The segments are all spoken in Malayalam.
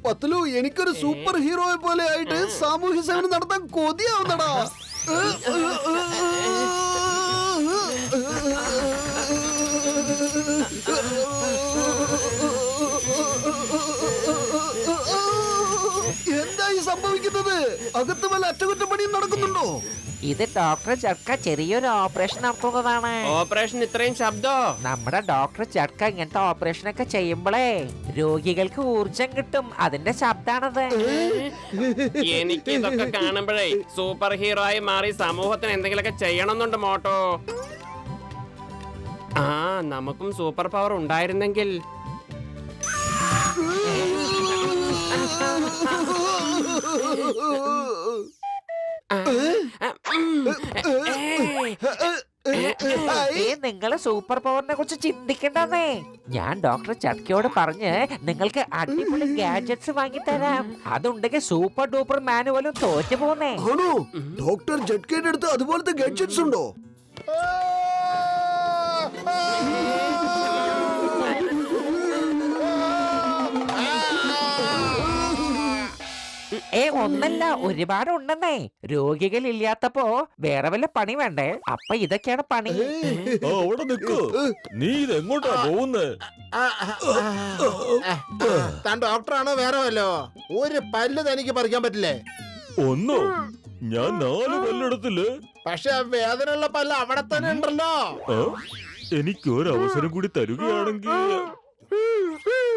പത്ലു, എനിക്കൊരു സൂപ്പർ ഹീറോയെ പോലെ ആയിട്ട് സാമൂഹ്യ സേവനം നടത്താൻ കൊതിയാവുന്നടാ. എന്തായി സംഭവിക്കുന്നത്? അകത്ത് വല്ല അറ്റകുറ്റപ്പണിയും നടക്കുന്നുണ്ടോ? ഇത് ഡോക്ടർ ചട്ക ചെറിയൊരു ഓപ്പറേഷൻ നടത്തുന്നതാണ്. ഓപ്പറേഷൻ ഇത്രയും ശബ്ദോ? നമ്മുടെ ഡോക്ടർ ചട്ക ഇങ്ങനത്തെ ഓപ്പറേഷൻ ഒക്കെ ചെയ്യുമ്പോഴേ രോഗികൾക്ക് ഊർജം കിട്ടും. അതിന്റെ ശബ്ദാണത്. എനിക്ക് ഇതൊക്കെ കാണുമ്പോഴേ സൂപ്പർ ഹീറോ ആയി മാറി സമൂഹത്തിന് എന്തെങ്കിലുമൊക്കെ ചെയ്യണമെന്നുണ്ട് മോട്ടോ. ആ, നമുക്കും സൂപ്പർ പവർ ഉണ്ടായിരുന്നെങ്കിൽ. നിങ്ങള് സൂപ്പർ പവറിനെ കുറിച്ച് ചിന്തിക്കണ്ടെന്നേ. ഞാൻ ഡോക്ടർ ചട്കയോട് പറഞ്ഞ് നിങ്ങൾക്ക് അടിപൊളി ഗാഡ്ജറ്റ്സ് വാങ്ങിത്തരാം. അതുണ്ടെങ്കിൽ സൂപ്പർ ഡൂപ്പർ മാൻ പോലും തോറ്റു പോന്നേ. ആണോ? ഡോക്ടർ ജഡ്കയുടെ അടുത്ത് അതുപോലത്തെ ഗാഡ്ജറ്റ്സ് ഉണ്ടോ? ഒന്നല്ല, ഒരുപാട് ഉണ്ടെന്നേ. രോഗികൾ ഇല്ലാത്തപ്പോ വേറെ വല്ല പണി വേണ്ടേ? അപ്പൊ ഇതൊക്കെയാണ് പണി. അവിടെ നിൽക്കൂ. നീ ഇതെങ്ങോട്ടാ പോകുന്നേ? താൻ ഡോക്ടറാണോ വേറെ വല്ലോ? ഒരു പല്ല് തനിക്ക് പറിക്കാൻ പറ്റില്ലേ? ഒന്നോ? ഞാൻ 4 പല്ലെടുത്തില്ലേ? പക്ഷെ വേദനയുള്ള പല്ല് അവിടെ തന്നെ ഉണ്ടല്ലോ. എനിക്ക് ഒരു അവസരം കൂടി തരുകയാണെങ്കിൽ.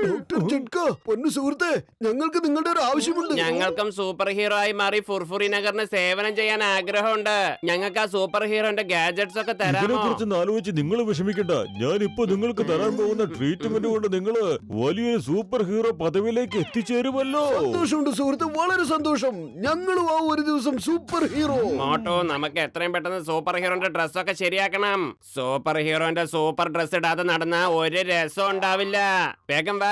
ഡോക്ടർ ജഡ്ക, പൊന്നു സുഹൃത്തെ, ഞങ്ങൾക്ക് നിങ്ങളുടെ ഒരു ആവശ്യമുണ്ട്. ഞങ്ങൾക്കും സൂപ്പർ ഹീറോ ആയി മാറി ഫുർഫുറി നഗറിന് സേവനം ചെയ്യാൻ ആഗ്രഹമുണ്ട്. ഞങ്ങൾക്ക് ആ സൂപ്പർ ഹീറോന്റെ ഗാഡ്ജറ്റ്സ് ഒക്കെ ഇതിനെ തരാമോ? കുറിച്ച് ആലോചിച്ച് നിങ്ങൾ വിഷമിക്കണ്ട. ഞാനിപ്പോ നിങ്ങൾക്ക് തരാൻ പോകുന്ന ട്രീറ്റ്മെന്റ് കൊണ്ട് നിങ്ങള് വലിയൊരു സൂപ്പർ ഹീറോ പദവിയിലേക്ക് എത്തിച്ചേരുമല്ലോ. സന്തോഷമുണ്ട് സുഹൃത്ത്, വളരെ സന്തോഷം. ഞങ്ങളും ആ ഒരു ദിവസം സൂപ്പർ ഹീറോ. മോട്ടോ, നമുക്ക് എത്രയും പെട്ടെന്ന് സൂപ്പർ ഹീറോന്റെ ഡ്രസ്സൊക്കെ ശരിയാക്കണം. സൂപ്പർ ഹീറോന്റെ സൂപ്പർ ഡ്രസ് ഇടാതെ നടന്ന ഒരു രസം ഉണ്ടാവില്ല. വേഗം വാ.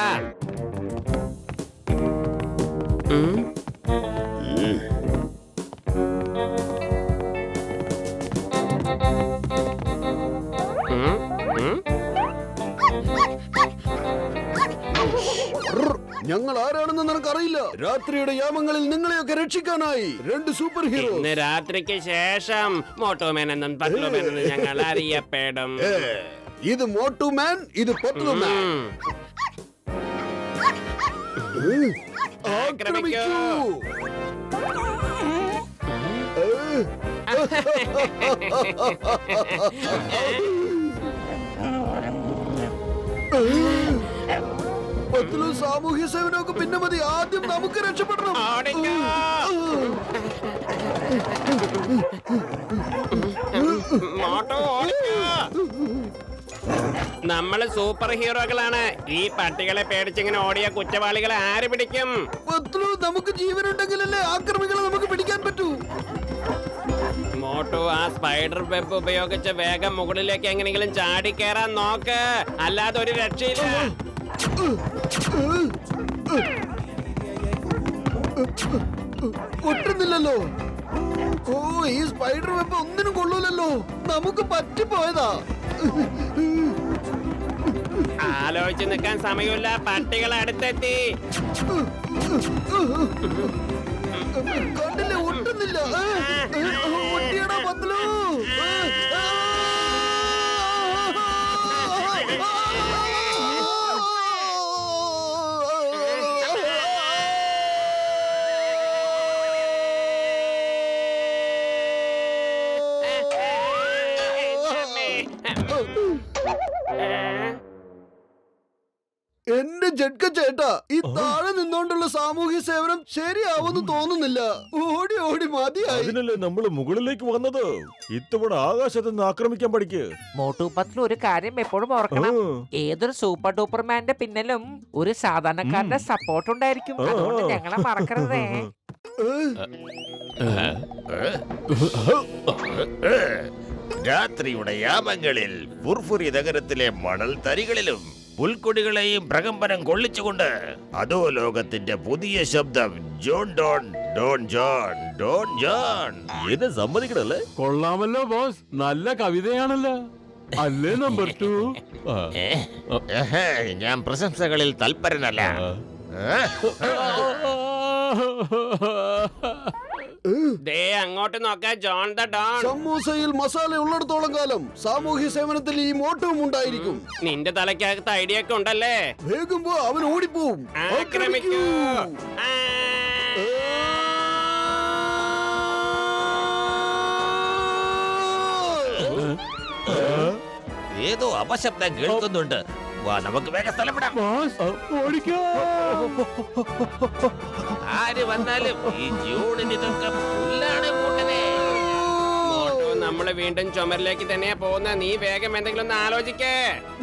ഞങ്ങൾ ആരാണെന്ന് നിനക്കറിയില്ല. രാത്രിയുടെ യാമങ്ങളിൽ നിങ്ങളെയൊക്കെ രക്ഷിക്കാനായി 2 സൂപ്പർ ഹീറോ. ഇന്ന് രാത്രിക്ക് ശേഷം മോട്ടോമേനെന്നും പത്ലുമേനെന്നും ഞങ്ങൾ അറിയപ്പെടും. ഇത് മോട്ടു മാൻ, ഇത് പത്ലു മാൻ. ആക്രമിക്കൂ. പത്ലു, സാമൂഹ്യ സേവനമൊക്കെ പിന്നെ മതി. ആദ്യം നമുക്ക് രക്ഷപ്പെടണം. മോട്ടോ, നമ്മള് സൂപ്പർ ഹീറോകളാണ്. ഈ പട്ടികളെ പേടിച്ചിങ്ങനെ ഓടിയ കുറ്റവാളികളെ ആര് പിടിക്കും? പത്ലു, നമുക്ക് ജീവനുണ്ടെങ്കിലല്ലേ ആക്രമികളെ നമുക്ക് പിടിക്കാൻ പറ്റൂ. മോട്ടോ, ആ സ്പൈഡർ വെബ് ഉപയോഗിച്ച് വേഗം മുകളിലേക്ക് എങ്ങനെയെങ്കിലും ചാടി കയറാൻ നോക്ക്. അല്ലാതെ ഒരു രക്ഷയില്ല. ഒട്ടുന്നില്ലല്ലോ. ഓ, ഈ സ്പൈഡർ വെബ് ഒന്നിനും കൊള്ളൂലല്ലോ. നമുക്ക് പറ്റിപ്പോയതാ. ആലോചിച്ച് നിൽക്കാൻ സമയമില്ല. പട്ടികൾ അടുത്തെത്തി. കണ്ടില്ലേ, ഒട്ടുന്നില്ല. ഒട്ടിയടാ പത്ലു. എന്റെ ജഡ്ക ചേട്ടാ, ഈ താഴെ നിന്നോണ്ടുള്ള സാമൂഹ്യ സേവനം ശരിയാവുമെന്ന് തോന്നുന്നില്ല. ഓടി ഓടി മതിയായി. അതിനല്ലേ നമ്മള് മുകളിലേക്ക് വന്നത്. ഇത്തവണ ആകാശത്ത് നിന്ന് ആക്രമിക്കാൻ പഠിക്ക്. മോട്ടു പത്ലു, ഒരു കാര്യം എപ്പോഴും ഓർക്കണം. ഏതൊരു സൂപ്പർ ഡൂപ്പർ മാന്റെ പിന്നിലും ഒരു സാധാരണക്കാരന്റെ സപ്പോർട്ട് ഉണ്ടായിരിക്കും. അതുകൊണ്ട് ഞങ്ങളെ മറക്കരുതേ. രാത്രിയുടെ യാമങ്ങളിൽ ഫുർഫുറി നഗരത്തിലെ മണൽ തരികളിലും പുൽക്കൊടികളെയും പ്രകമ്പനം കൊള്ളിച്ചുകൊണ്ട് അതോ ലോകത്തിന്റെ പുതിയ ശബ്ദം John Don Don John Don John. ഇത് സമ്മതിക്കണല്ലേ? കൊള്ളാമല്ലോ ബോസ്, നല്ല കവിതയാണല്ലോ. അല്ലേ നമ്പർ 2? ഞാൻ പ്രശംസകളിൽ തൽപരനല്ല. ദേ അങ്ങോട്ട് നോക്ക, ജോൺ ദ ഡോൺ. സമൂസയിൽ മസാല ഉള്ളിടത്തോളം കാലം സാമൂഹ്യ സേവനത്തിൽ ഈ മോട്ടവും ഉണ്ടായിരിക്കും. നിന്റെ തലയ്ക്കകത്ത് ഐഡിയ ഒക്കെ ഉണ്ടല്ലേ? വേഗം പോ, അവൻ ഓടിപ്പോവും. ആക്രമിക്കൂ. ആ. ഏതോ അപശബ്ദം കേൾക്കുന്നുണ്ട്. വാ, നമുക്ക് വേഗം സ്ഥലപ്പെടാം. ആര് വന്നാലും ഈ ജൂണിന് ഇതൊക്കെ പുല്ലാണ് കൂട്ടനെ. മോട്ടു, നമ്മള് വീണ്ടും ചുമരിലേക്ക് തന്നെയാ പോകുന്ന. നീ വേഗം എന്തെങ്കിലും ഒന്ന് ആലോചിക്കേ.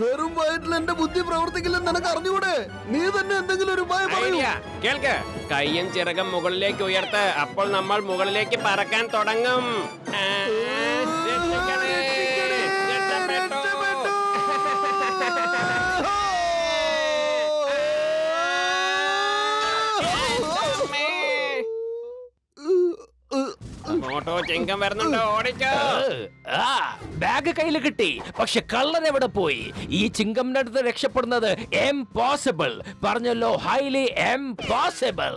വെറും വയറ്റിൽ എന്റെ ബുദ്ധി പ്രവർത്തിക്കില്ലെന്ന് നിനക്ക് അറിഞ്ഞൂടെ? നീ തന്നെ എന്തെങ്കിലും ഒരു ഉപായം പറയൂ. ഐഡിയ കേൾക്ക്. കയ്യും ചിറകും മുകളിലേക്ക് ഉയർത്ത്. അപ്പോൾ നമ്മൾ മുകളിലേക്ക് പറക്കാൻ തുടങ്ങും. ആ, രക്ഷിക്കണേ. രക്ഷപ്പെട്ടു. മോട്ടോ, ചിങ്കം വരുന്നുണ്ടോ? ഓടിക്കോ. ബാഗ് കയ്യിൽ കിട്ടി. പക്ഷെ കള്ളൻ എവിടെ പോയി? ഈ ചിങ്കമിന്റെ അടുത്ത് രക്ഷപ്പെടുന്നത് എംപോസിബിൾ. പറഞ്ഞല്ലോ, ഹൈലി എംപോസിബിൾ.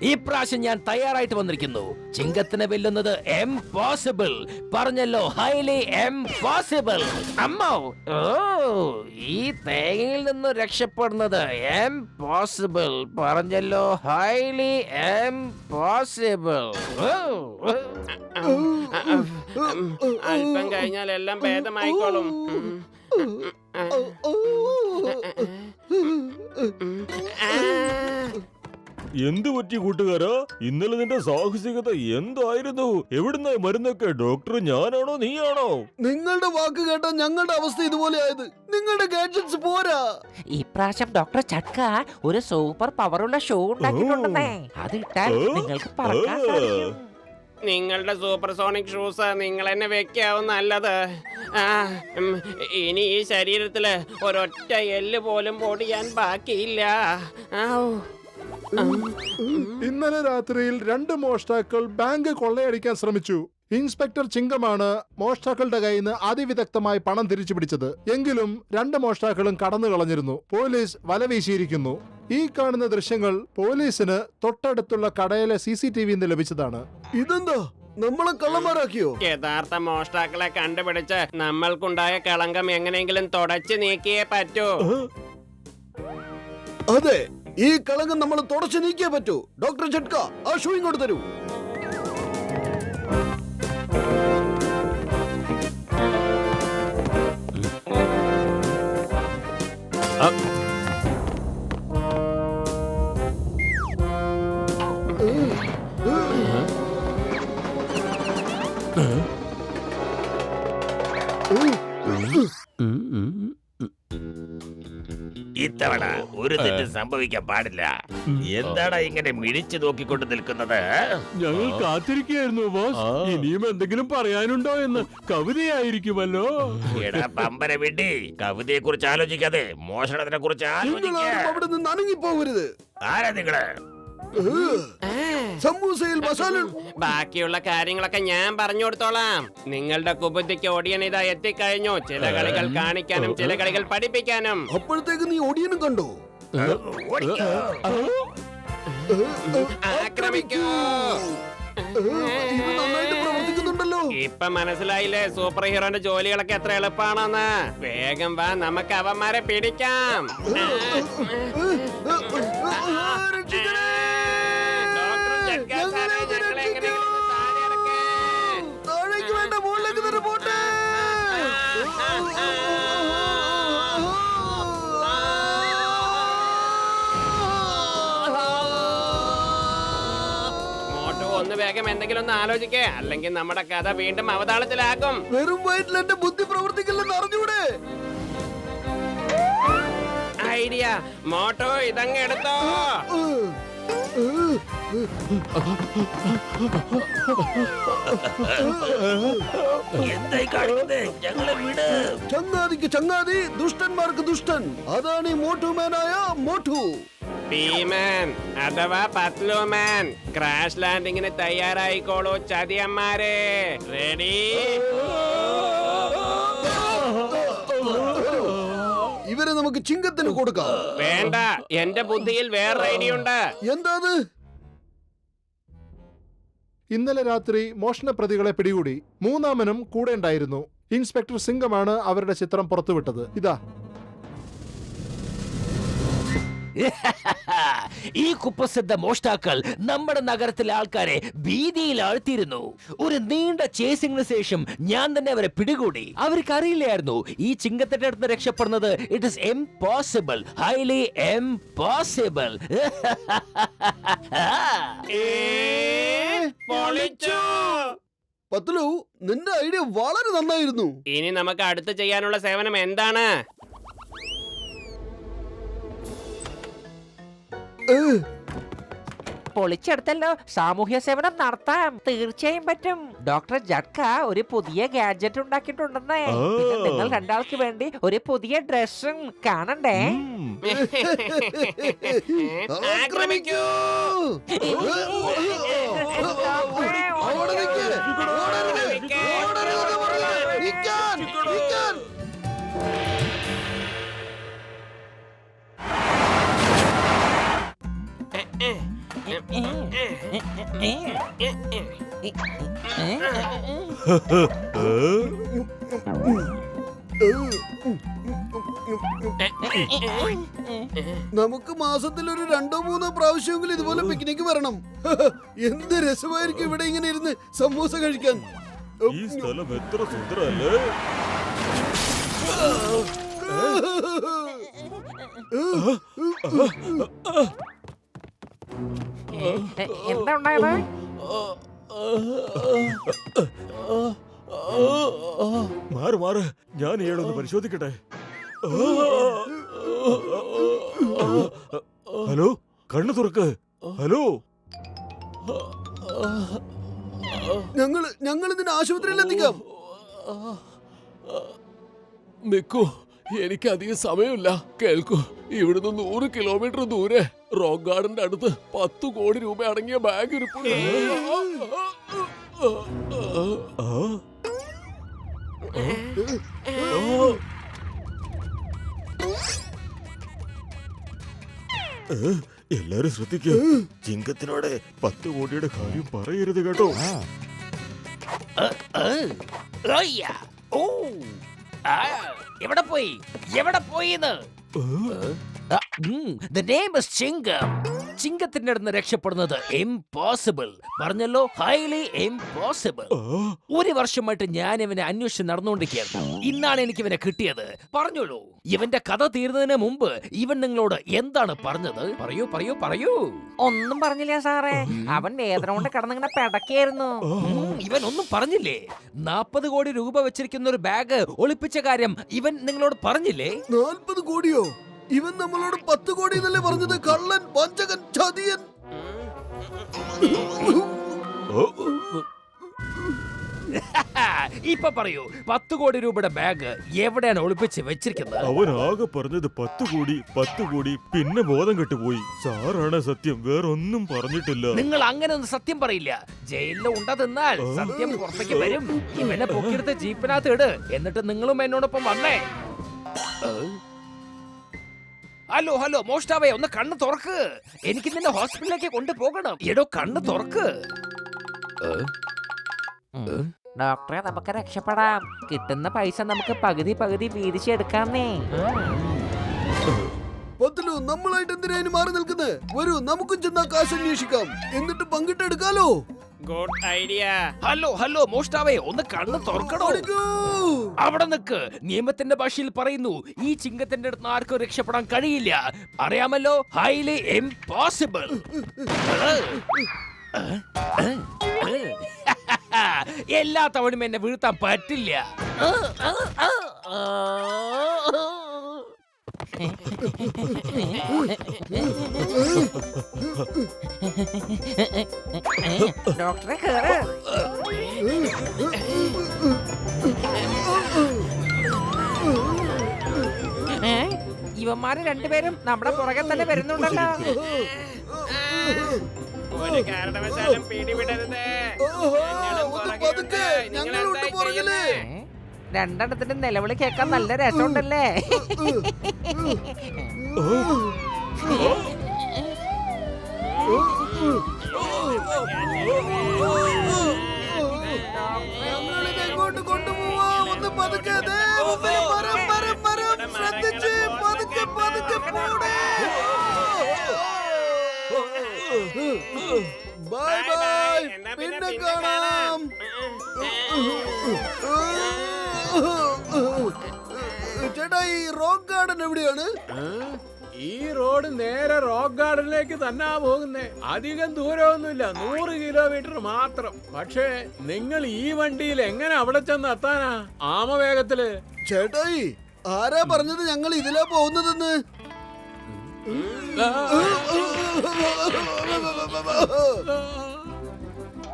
ഈ പ്രാവശ്യം ഞാൻ തയ്യാറായിട്ട് വന്നിരിക്കുന്നു. ചിങ്കത്തിനെ വെല്ലുന്നത് എംപോസിബിൾ. പറഞ്ഞല്ലോ, ഹൈലി എംപോസിബിൾ. അമ്മോ, ഓ, ഈ തേങ്ങയിൽ നിന്ന് രക്ഷപ്പെടുന്നത് എംപോസിബിൾ. പറഞ്ഞല്ലോ, ഹൈലി എംപോസിബിൾ. അല്പം കഴിഞ്ഞാൽ എല്ലാം ഭേദമായിക്കോളും. എന്തു പറ്റി കൂട്ടുകാരാ? ഇന്നലെ നിന്റെ സാഹസികത എന്തായിരുന്നു? എവിടുന്നായി മരുന്നൊക്കെ? ഡോക്ടർ ഞാനാണോ നീയാണോ? നിങ്ങളുടെ വാക്ക് കേട്ട ഞങ്ങളുടെ അവസ്ഥ ഇതുപോലെ ആയത്. നിങ്ങളുടെ ഗാഡ്ജറ്റ്സ് പോരാ. ഈ പ്രാവശ്യം ഡോക്ടർ ചക്ക ഒരു സൂപ്പർ പവറുള്ള ഷൂ ഉണ്ടാക്കിയിട്ടുണ്ടെന്നേ. അത് ഇട്ടാൽ നിങ്ങൾക്ക് പറക്കാൻ സാധിക്കും. നിങ്ങളുടെ സൂപ്പർസോണിക് ഷൂസ് നിങ്ങൾ തന്നെ വെക്കാവും നല്ലത്. ഇനി ഈ ശരീരത്തില് ഒരൊറ്റ എല്ല് പോലും പൊടിയാൻ ബാക്കിയില്ല. ഇന്നലെ രാത്രിയിൽ 2 മോഷ്ടാക്കൾ ബാങ്ക് കൊള്ളയടിക്കാൻ ശ്രമിച്ചു. ഇൻസ്പെക്ടർ ചിങ്കമാണ് മോഷ്ടാക്കളുടെ കയ്യിൽ നിന്ന് അതിവിദഗ്ധമായി പണം തിരിച്ചു പിടിച്ചത്. എങ്കിലും 2 മോഷ്ടാക്കളും കടന്നു കളഞ്ഞിരുന്നു. പോലീസ് വല വീശിയിരിക്കുന്നു. ഈ കാണുന്ന ദൃശ്യങ്ങൾ പോലീസിന് തൊട്ടടുത്തുള്ള കടയിലെ CCTV ലഭിച്ചതാണ്. ഇതെന്താ, നമ്മളെ കള്ളന്മാരാക്കിയോ? യഥാർത്ഥ മോഷ്ടാക്കളെ കണ്ടുപിടിച്ച് നമ്മൾക്കുണ്ടായ കളങ്കം എങ്ങനെയെങ്കിലും തുടച്ചു നീക്കിയേ പറ്റൂ. അതെ, ഈ കളങ്കം നമ്മൾ തുടച്ചു നീക്കിയേ പറ്റൂ. ഡോക്ടർ ജഡ്ക, ആ ഷൂ ഇങ്ങോട്ട് തരൂ. ഇത്തവണ ഒരു തെറ്റ് സംഭവിക്കാൻ പാടില്ല. എന്താടാ ഇങ്ങനെ മിഴിച്ചു നോക്കിക്കൊണ്ട് നിൽക്കുന്നത്? ഞങ്ങൾ കാത്തിരിക്കുകയായിരുന്നു ബോസ്. ഇനിയും എന്തെങ്കിലും പറയാനുണ്ടോ എന്ന്. കവിതയായിരിക്കുമല്ലോ. എടാ പമ്പര വിട്ടി, കവിതയെ കുറിച്ച് ആലോചിക്കാതെ മോഷണത്തിനെ കുറിച്ച് നിങ്ങളാരും അവിടെ നിന്ന് അനങ്ങിപ്പോകരുത്. ആരാ നിങ്ങള്? സമൂസയിൽ മസാല. ബാക്കിയുള്ള കാര്യങ്ങളൊക്കെ ഞാൻ പറഞ്ഞു കൊടുത്തോളാം. നിങ്ങളുടെ കുബുദ്ധിക്ക് ഓടിയൻ ഇതാ എത്തിക്കഴിഞ്ഞു. ചില കളികൾ കാണിക്കാനും ചില കളികൾ പഠിപ്പിക്കാനും. അപ്പോഴത്തേക്ക് നീ ഓടിയനും കണ്ടോ? ആക്രമിക്കൂ. ഇത് നന്നായിട്ട് പ്രവർത്തിക്കുന്നുണ്ടല്ലോ. ഇപ്പൊ മനസ്സിലായില്ലേ സൂപ്പർ ഹീറോന്റെ ജോലികളൊക്കെ എത്ര എളുപ്പമാണെന്ന്? വേഗം വാ, നമുക്ക് അവന്മാരെ പിടിക്കാം. താഴേക്ക് വേണ്ട, മുകളിലേക്ക് തന്നെ പോട്ടെ. ഒന്ന് വേഗം എന്തെങ്കിലും ഒന്ന് ആലോചിക്കേ, അല്ലെങ്കിൽ നമ്മുടെ കഥ വീണ്ടും അവതാളത്തിലാക്കും. വെറും വയറ്റിൽ എന്റെ ബുദ്ധി പ്രവർത്തിക്കില്ലെന്ന് അറിഞ്ഞൂടെ? ഐഡിയ മോട്ടോ, ഇതങ്ങ് എടുത്തോ. എന്തായി കാണിക്കുന്നത്? ഞങ്ങളെ വിട്. ചങ്ങാതിക്ക് ചങ്ങാതി, ദുഷ്ടന്മാർക്ക് ദുഷ്ടൻ. അതാണ് ഈ മോട്ടുമാനായ മോട്ടു. പീമാൻ അഥവാ പത്ലുമാൻ, ക്രാഷ് ലാൻഡിങ്ങിന് തയ്യാറായിക്കോളൂ ചതിയന്മാരെ. റെഡി? ഇവരെ നമുക്ക് ചിങ്കത്തിന് കൊടുക്കാം. വേണ്ട, എന്റെ ബുദ്ധിയിൽ വേറെ ഐഡിയ ഉണ്ട്. എന്താ അത്? ഇന്നലെ രാത്രി മോഷണ പ്രതികളെ പിടികൂടി. മൂന്നാമനും കൂടെ ഉണ്ടായിരുന്നു. ഇൻസ്പെക്ടർ സിംഗമാണ് അവരുടെ ചിത്രം പുറത്തുവിട്ടത്. ഇതാ. ഈ കുപ്രസിദ്ധ മോഷ്ടാക്കൾ നമ്മുടെ നഗരത്തിലെ ആൾക്കാരെ ഭീതിയിൽ ആഴ്ത്തിയിരുന്നു. ഒരു നീണ്ട ചേസിംഗിന് ശേഷം ഞാൻ തന്നെ അവരെ പിടികൂടി. അവർക്ക് അറിയില്ലായിരുന്നു ഈ ചിങ്കത്തിന്റെ അടുത്ത് രക്ഷപ്പെടുന്നത്. It is impossible, highly impossible. Patlu, നിന്റെ ഐഡിയ വളരെ നന്നായിരുന്നു. ഇനി നമുക്ക് അടുത്ത് ചെയ്യാനുള്ള സേവനം എന്താണ്? പൊളിച്ചെടുത്തല്ലോ. സാമൂഹ്യ സേവനം നടത്താം, തീർച്ചയായും പറ്റും. ഡോക്ടർ ജഡ്ക ഒരു പുതിയ ഗാഡ്ജറ്റ് ഉണ്ടാക്കിയിട്ടുണ്ടെന്നേ. പിന്നെ നിങ്ങൾ രണ്ടാൾക്ക് വേണ്ടി ഒരു പുതിയ ഡ്രസ്സും കാണണ്ടേ? ആക്രമിക്കൂ! അവിടെ നിക്ക്. ഓടരുത്. ഓടരുതെന്ന് പറഞ്ഞ്. നിക്കാൻ. നിക്കാൻ. നമുക്ക് മാസത്തിൽ ഒരു 2-3 പ്രാവശ്യമെങ്കിലും ഇതുപോലെ പിക്നിക് വരണം. എന്ത് രസമായിരിക്കും ഇവിടെ ഇങ്ങനെ ഇരുന്ന് സമൂസ കഴിക്കാൻ. ഈ സ്ഥലം എത്ര സുന്ദരല്ലേ? എന്താ ഉണ്ടായത്? മാറ് മാറ്, ഞാൻ ഇയാളൊന്ന് പരിശോധിക്കട്ടെ. ഹലോ, കണ്ണു തുറക്ക്. ഹലോ, ഞങ്ങൾ ഇതിന് ആശുപത്രിയിൽ എത്തിക്കാം. നിക്കൂ, എനിക്ക് അധികം സമയമില്ല. കേൾക്കൂ, ഇവിടുന്ന് 100 കിലോമീറ്റർ ദൂരെ റോക്ക് ഗാർഡന്റെ അടുത്ത് 10 കോടി രൂപ അടങ്ങിയ ബാഗ് ഇരിപ്പുണ്ട്. എല്ലാരും ശ്രദ്ധിക്കുക. ചിങ്കത്തിനോട് 10 കോടിയുടെ കാര്യം പറയരുത് കേട്ടോ. എവിടെ പോയി, എവിടെ പോയിന്ന്? ചിങ്കത്തിന്റെ അടുത്ത് രക്ഷപ്പെടുന്നത് ഇംപോസിബിൾ. പറഞ്ഞല്ലോ, ഹൈലി ഇംപോസിബിൾ. 1 വർഷമായിട്ട് ഞാൻ ഇവനെ അന്വേഷിച്ച് നടന്നുകൊണ്ടിരിക്കുകയായിരുന്നു. ഇന്നാണ് എനിക്ക് ഇവനെ കിട്ടിയത്. പറഞ്ഞോളൂ, ഇവന്റെ കഥ തീരുന്നതിന് മുമ്പ് ഇവൻ നിങ്ങളോട് എന്താണ് പറഞ്ഞത്? പറയൂ പറയൂ പറയൂ. ഒന്നും പറഞ്ഞില്ല സാറേ. അവൻ വേദന കൊണ്ട് കിടന്നിങ്ങനെ പെടക്കായിരുന്നു. ഇവൻ ഒന്നും പറഞ്ഞില്ലേ? 40 കോടി രൂപ വെച്ചിരിക്കുന്ന ഒരു ബാഗ് ഒളിപ്പിച്ച കാര്യം ഇവൻ നിങ്ങളോട് പറഞ്ഞില്ലേ? 40 കോടിയോ? ഇവൻ നമ്മളോട് 10 കോടി എന്നല്ലേ പറഞ്ഞത്? കള്ളൻ, വഞ്ചകൻ, ചതിയൻ. ഇപ്പൊ പറയൂ, 10 കോടി രൂപയുടെ ബാഗ് എവിടെയാണ് ഒളിപ്പിച്ച് വെച്ചിരിക്കുന്നത്? അവൻ ആകെ പറഞ്ഞത് 10 കോടി 10 കോടി, പിന്നെ ബോധം കെട്ടുപോയി. സാറാണ് സത്യം, വേറൊന്നും പറഞ്ഞിട്ടില്ല. നിങ്ങൾ അങ്ങനെ ഒന്നും സത്യം പറയില്ല. ജയിലിൽ ഉണ്ട തിന്നാൽ സത്യം പുറത്തേക്ക് വരും. ഇവനെ പൊക്കിയെടുത്ത് ജീപ്പിനകത്ത് ഇട്, എന്നിട്ട് നിങ്ങളും എന്നോടൊപ്പം വന്നേ. ഹലോ ഹലോ മോഷ്ടാവേ, ഒന്ന് കണ്ണ് തുറക്ക്. എനിക്ക് നിന്നെ ഹോസ്പിറ്റലിലേക്ക് കൊണ്ടുപോകണം. എടോ, കണ്ണ് തുറക്ക്. ഡോക്ടറെ, നമുക്ക് രക്ഷപ്പെടാം. കിട്ടുന്ന പൈസ നമുക്ക് പകുതി പകുതി വീതിച്ചെടുക്കാന്നേ. പത്ലു, നമ്മളായിട്ട് എന്തിനാ മാറി നിൽക്കുന്നത്? വരൂ, നമുക്കും ചെന്നാ കാശ് അന്വേഷിക്കാം, എന്നിട്ട് പങ്കിട്ടെടുക്കാലോ. Good idea. ഹലോ ഹലോ മോഷ്ടാവേ, ഒന്ന് കണ്ണ് തുറക്കണോ? അവിടെ നിക്ക്. നിയമത്തിന്റെ ഭാഷയിൽ പറയുന്നു, ഈ ചിങ്കത്തിന്റെ അടുത്ത് ആർക്കും രക്ഷപ്പെടാൻ കഴിയില്ല. അറിയാമല്ലോ, ഹൈലി ഇംപോസിബിൾ. എല്ലാ തവണയും എന്നെ വീഴ്ത്താൻ പറ്റില്ല. ഡോക്ടറെ കേറ്. ഇവന്മാര് രണ്ടുപേരും നമ്മുടെ പുറകെ തന്നെ വരുന്നുണ്ടല്ലോ. ഒരു കാരണവശാലും പിടിവിടരുത്. ഞങ്ങളും പുറകെ ഉണ്ട്. നിങ്ങൾ എന്തായി ചെയ്യുന്നത്? രണ്ടെണ്ണത്തിന്റെ നിലവിളി കേൾക്കാൻ നല്ല രസമുണ്ടല്ലേ? ഞങ്ങളിത് എങ്ങോട്ട് കൊണ്ടുപോവാ? ഒന്ന് പതുക്കെ. ദേ മുമ്പിൽ മരം, മരം, മരം. ശ്രദ്ധിച്ച് പതുക്കെ, പതുക്കെ പോടേ. Bye bye. പിന്നെ കാണാം. ചേട്ടാ, ഈ റോക്ക് ഗാർഡൻ എവിടെയാണ്? ഈ റോഡ് നേരെ റോക്ക് ഗാർഡനിലേക്ക് തന്നെ പോകുന്നേ. അധികം ദൂരമൊന്നുമില്ല, 100 കിലോമീറ്റർ മാത്രം. പക്ഷേ നിങ്ങൾ ഈ വണ്ടിയിൽ എങ്ങനെ അവിടെ ചെന്ന് എത്താനാ ആമവേഗത്തില്? ചേട്ടായി, ആരാ പറഞ്ഞത് ഞങ്ങൾ ഇതിലാ പോകുന്നതെന്ന്?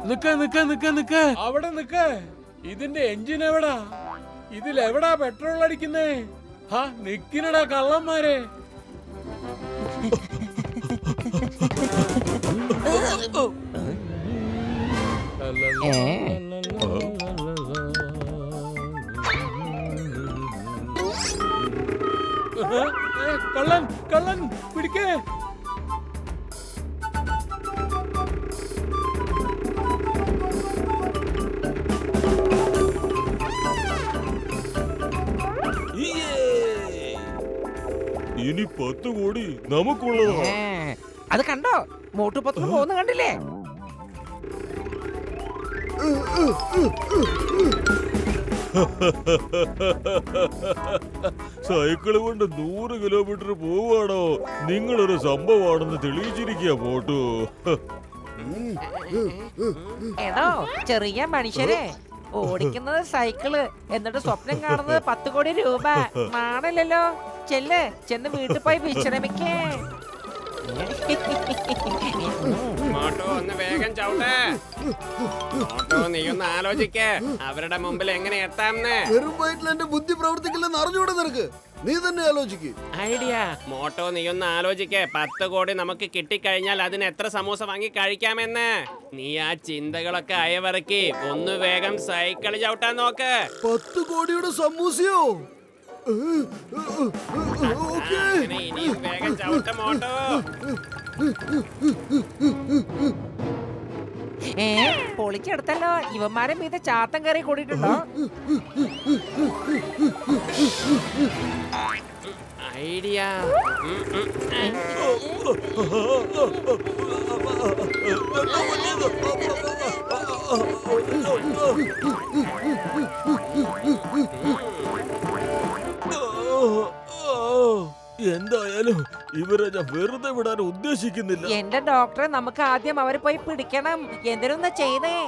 നിക്ക അവിടെ നിക്ക. ഇതിന്റെ എഞ്ചിൻ എവിടാ? ഇതിലെവിടാ പെട്രോൾ അടിക്കുന്നേ? ഹാ, നിക്കിനടാ കള്ളന്മാരെ. കള്ളൻ, കള്ളൻ പിടിക്കേ. ഇനി 10 കോടി നമുക്കുള്ളതാ. അത് കണ്ടോ? മോട്ടുപത്തിന് പോകുന്ന കണ്ടില്ലേ? സൈക്കിള് കൊണ്ട് 100 കിലോമീറ്റർ പോവാണോ? നിങ്ങളൊരു സംഭവമാണെന്ന് തെളിയിച്ചിരിക്കുക മോട്ടു. എടോ ചെറിയ മനുഷ്യരെ, ഓടിക്കുന്നത് സൈക്കിള്, എന്നിട്ട് സ്വപ്നം കാണുന്നത് 10 കോടി രൂപ. നാണല്ലോ. ചെന്ന് വീട്ടിൽ പോയി വിശ്രമിക്കേ. മോട്ടോ ഒന്ന് വേഗം ചവിട്ടേ. മോട്ടോ നീ ഒന്ന് ആലോചിക്കേ, അവരുടെ മുമ്പിൽ എങ്ങനെ എത്താമെന്ന്. വെറും വയറ്റിൽ എന്റെ ബുദ്ധി പ്രവർത്തിക്കില്ലെന്ന് അറിഞ്ഞൂടെ നിനക്ക്? നീ തന്നെ ആലോചിക്ക്. ഐഡിയ. മോട്ടോ നീ ഒന്ന് ആലോചിക്കേ, 10 കോടി നമുക്ക് കിട്ടിക്കഴിഞ്ഞാൽ അതിന് എത്ര സമൂസ വാങ്ങി കഴിക്കാമെന്ന്. നീ ആ ചിന്തകളൊക്കെ അയവിറക്കി ഒന്ന് വേഗം സൈക്കിൾ ചവിട്ടാൻ നോക്ക്. 10 കോടിയുടെ സമൂസയോ? അങ്ങനെ ഇനിയും വേഗം ചവിട്ട മോട്ടോ. പൊളിച്ചെടുത്തല്ലോ. ഇവന്മാരെ മീത ചാത്തം കയറി കൂടിയിട്ടുണ്ടോ? ഐഡിയ. എന്തായാലും ഇവരെ ഞാൻ വെറുതെ വിടാൻ ഉദ്ദേശിക്കുന്നില്ല. എന്റെ ഡോക്ടറെ, നമുക്ക് ആദ്യം അവരെ പോയി പിടിക്കണം. എന്തിനൊന്ന് ചെയ്തേ.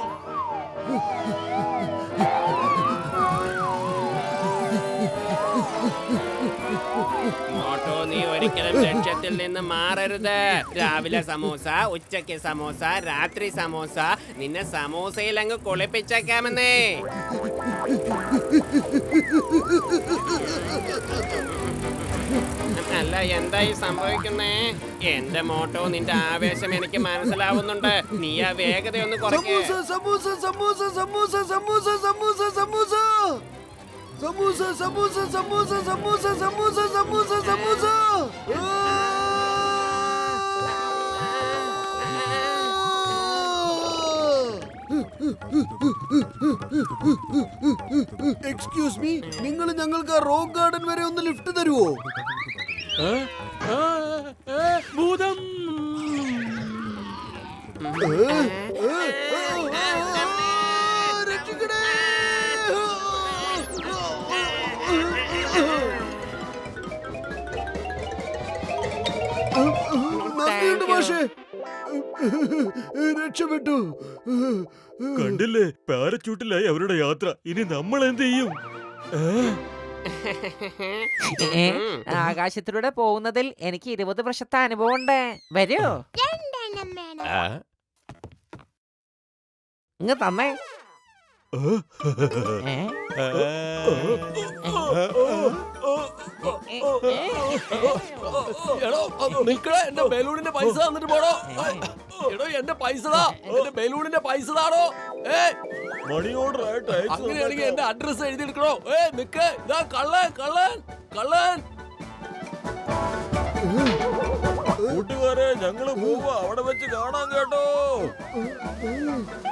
മോട്ടോ നീ ഒരിക്കലും ലക്ഷ്യത്തിൽ നിന്ന് മാറരുത്. രാവിലെ സമൂസ, ഉച്ചയ്ക്ക് സമൂസ, രാത്രി സമൂസ. നിന്നെ സമൂസയിൽ അങ്ങ് കുളിപ്പിച്ചേക്കാമെന്നേ. അല്ല, എന്തായി സംഭവിക്കുന്നേ? എന്റെ മോട്ടോ, നിന്റെ ആവേശം എനിക്ക് മനസ്സിലാവുന്നുണ്ട്. നീ ആ വേഗത ഒന്ന് കുറയ്ക്കേ. സമൂസ, സമൂസ, സമൂസ, സമൂസ, സമൂസ, സമൂസ, സമൂസ, സമൂസ, സമൂസ, സമൂസ, സമൂസ, സമൂസ, സമൂസ, സമൂസ. എക്സ്ക്യൂസ് മീ, നിങ്ങൾ ഞങ്ങൾക്ക് ആ റോക്ക് ഗാർഡൻ വരെ ഒന്ന് ലിഫ്റ്റ് തരുവോ? ഭൂതം. രക്ഷിക്കണേ. നന്ദിയുണ്ട് മാഷേ, രക്ഷപ്പെട്ടു. കണ്ടില്ലേ, പാരച്യൂട്ടിലായി അവരുടെ യാത്ര. ഇനി നമ്മൾ എന്ത് ചെയ്യും? ആകാശത്തിലൂടെ പോകുന്നതിൽ എനിക്ക് 20 വർഷത്തെ അനുഭവം ഉണ്ട്. വരൂ, ഇങ്ങ് തന്നേ. നിക്കടാ, എന്റെ ബലൂണിന്റെ പൈസ തന്നിട്ട് പോടോ. എടോ, എന്റെ പൈസ താ. എന്റെ ബലൂണിന്റെ പൈസ താടോ. മണി ഓർഡർ ആയിട്ട് അയച്ചു അങ്ങനെയാണെങ്കിൽ എന്റെ അഡ്രസ് എഴുതിയെടുക്കണോ? നിക്ക്, ഇതാ കള്ളൻ കള്ളൻ കള്ളൻ. കൂട്ടുകാരെ ഞങ്ങള് പോവാ, അവിടെ വെച്ച് കാണാൻ കേട്ടോ.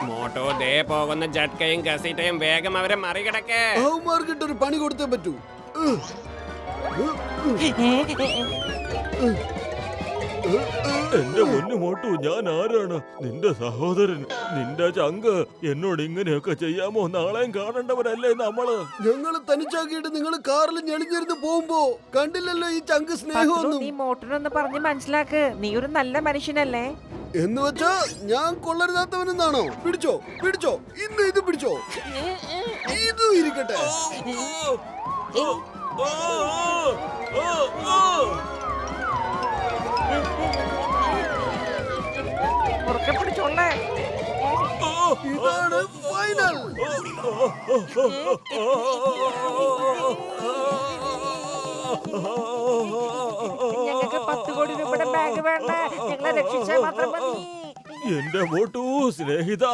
മോട്ടോ ദേ പോകുന്ന ജഡ്കയും കസീറ്റയും വേഗം അവരെ മറികടക്കേ. അവന്മാർക്കിട്ടൊരു പണി കൊടുത്തേ പറ്റൂ. എന്റെ പൊന്നു മോട്ടു, ഞാൻ ആരാണ്? നിന്റെ സഹോദരൻ, നിന്റെ ചങ്ക്. എന്നോട് ഇങ്ങനെയൊക്കെ ചെയ്യാമോ? നാളെയും കാണേണ്ടവരല്ലേ നമ്മള്? ഞങ്ങള് തനിച്ചാക്കിയിട്ട് നിങ്ങൾ കാറിൽ ഞെളിഞ്ഞിരുന്ന് പോകുമ്പോ കണ്ടില്ലല്ലോ ഈ ചങ്ക് സ്നേഹമൊന്നും. നീ മോട്ടറിനൊന്ന് പറഞ്ഞ് മനസ്സിലാക്ക്. നീ ഒരു നല്ല മനുഷ്യനല്ലേ? എന്ന് വെച്ചാ ഞാൻ കൊള്ളരുതാത്തവനെന്നാണോ? പിടിച്ചോ പിടിച്ചോ, ഇന്ന് ഇത് പിടിച്ചോ, ഇതും ഇരിക്കട്ടെ. മുറുക്കെ പിടിച്ചോളേ. ഇതാണ് ഫൈനൽ. ഞങ്ങൾക്ക് 10 കോടി രൂപയുടെ ബാഗ് വേണ്ട. ഞങ്ങളെ രക്ഷിച്ചാൽ മാത്രം മതി. എന്റെ മോട്ടു സ്നേഹിത,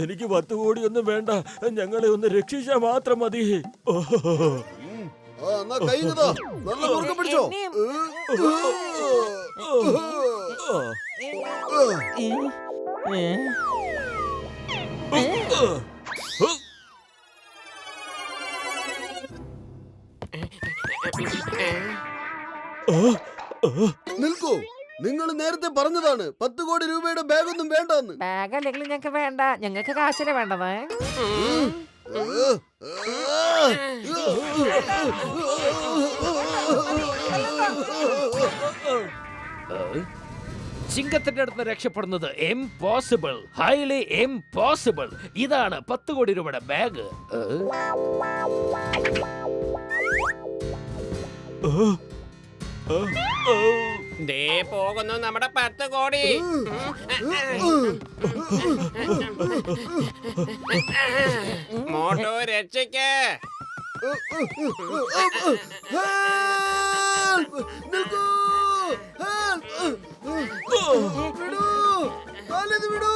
എനിക്ക് 10 കോടിയൊന്നും വേണ്ട, ഞങ്ങളെ ഒന്ന് രക്ഷിച്ചാ മാത്രം മതി. എന്നാ കൈ ഇതാ, നല്ല മുറുക്കെ പിടിച്ചോ. നിൽക്കൂ, നിങ്ങൾ നേരത്തെ പറഞ്ഞതാണ് 10 കോടി രൂപയുടെ ബാഗൊന്നും വേണ്ടെന്ന്. ബാഗ് അല്ലെങ്കിൽ ഞങ്ങൾക്ക് വേണ്ട. ഞങ്ങൾക്ക് കാശിനെ വേണ്ടത്. ചിങ്കത്തിന്റെ അടുത്ത് രക്ഷപ്പെടുന്നത് ഇംപോസിബിൾ, ഹൈലി ഇംപോസിബിൾ. ഇതാണ് 10 കോടി രൂപയുടെ ബാഗ്. ദേ പോകുന്നു നമ്മുടെ 10 കോടി. മോട്ടോ രക്ഷിക്കേ. Help! നിൽക്കൂ! Help! വിടൂ! കാലിത് വിടൂ!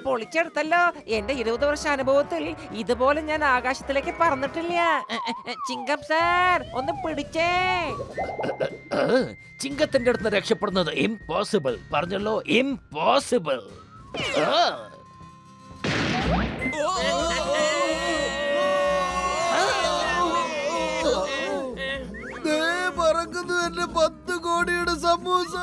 പൊളിച്ചെടുത്തല്ലോ. എന്റെ 20 വർഷ അനുഭവത്തിൽ ഇതുപോലെ ഞാൻ ആകാശത്തിലേക്ക് പറന്നിട്ടില്ല. ചിങ്കം സാർ, ഒന്ന് പിടിച്ചേ. ചിങ്കത്തിന്റെ അടുത്ത് രക്ഷപ്പെടുന്നത് ഇംപോസിബിൾ. പറഞ്ഞല്ലോ, ഇംപോസിബിൾ. ദേ പറക്കുന്നു എന്റെ 10 കോടിയുടെ സമൂസ.